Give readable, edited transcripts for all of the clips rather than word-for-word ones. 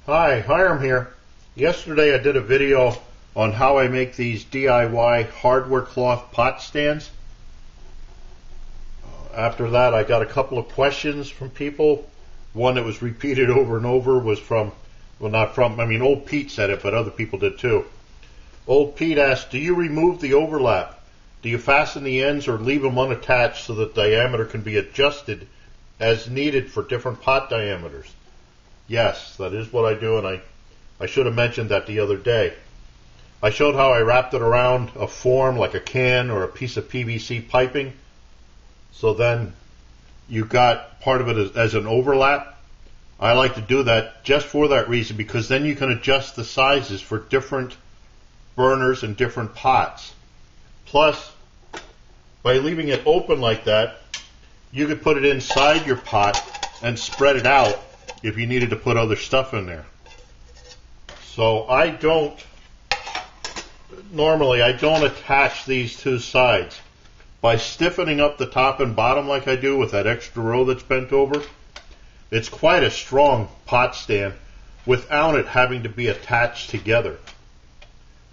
Hi, Hiram here. Yesterday I did a video on how I make these DIY hardware cloth pot stands. After that I got a couple of questions from people. One that was repeated over and over was from, well not from, I mean OldePete said it, but other people did too. OldePete asked, do you remove the overlap? Do you fasten the ends or leave them unattached so that diameter can be adjusted as needed for different pot diameters? Yes, that is what I do, and I should have mentioned that the other day. I showed how I wrapped it around a form like a can or a piece of PVC piping, so then you got part of it as an overlap. I like to do that just for that reason, because then you can adjust the sizes for different burners and different pots. Plus, by leaving it open like that, you could put it inside your pot and spread it out if you needed to put other stuff in there. So normally I don't attach these two sides. By stiffening up the top and bottom like I do with that extra row that's bent over, it's quite a strong pot stand without it having to be attached together.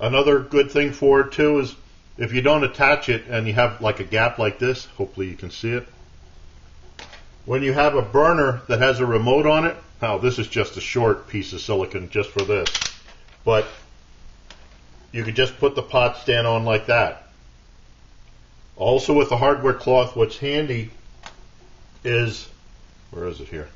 Another good thing for it too is if you don't attach it and you have like a gap like this, hopefully you can see it, when you have a burner that has a remote on it, now this is just a short piece of silicone just for this, but you could just put the pot stand on like that. Also with the hardware cloth, what's handy is, where is it here?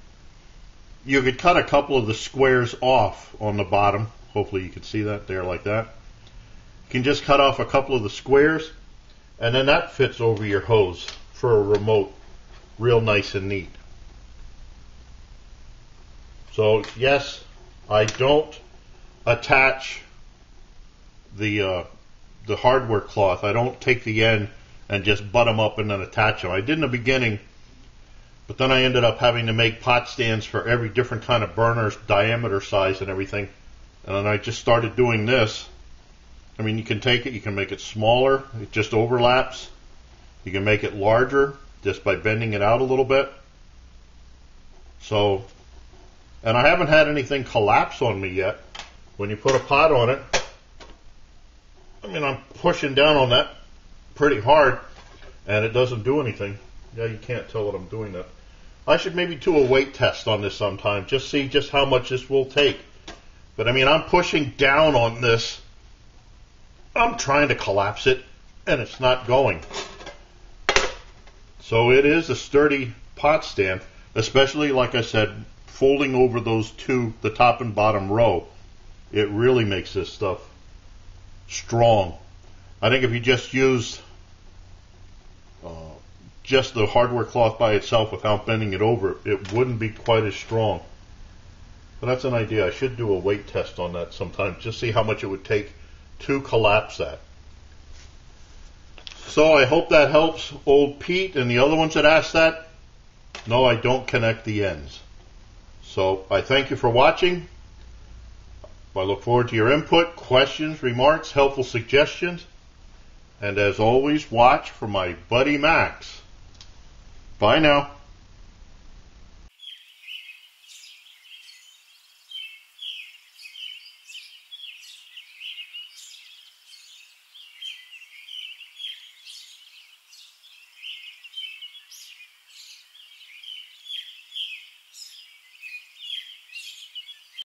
You could cut a couple of the squares off on the bottom. Hopefully you can see that there like that. You can just cut off a couple of the squares and then that fits over your hose for a remote. Real nice and neat. So yes, I don't attach the hardware cloth. I don't take the end and just butt them up and then attach them. I did in the beginning, but then I ended up having to make pot stands for every different kind of burners, diameter, size, and everything. And then I just started doing this. I mean, you can take it, you can make it smaller, it just overlaps. You can make it larger just by bending it out a little bit. So, and I haven't had anything collapse on me yet. When you put a pot on it, I mean, I'm pushing down on that pretty hard and it doesn't do anything. Yeah, you can't tell what I'm doing that. I should maybe do a weight test on this sometime, just see just how much this will take. But I mean, I'm pushing down on this. I'm trying to collapse it and it's not going. So it is a sturdy pot stand, especially like I said, folding over those two, the top and bottom row. It really makes this stuff strong. I think if you just used just the hardware cloth by itself without bending it over, it wouldn't be quite as strong. But that's an idea. I should do a weight test on that sometime, just see how much it would take to collapse that. So I hope that helps OldePete and the other ones that asked that. No, I don't connect the ends. So I thank you for watching. I look forward to your input, questions, remarks, helpful suggestions. And as always, watch for my buddy Max. Bye now.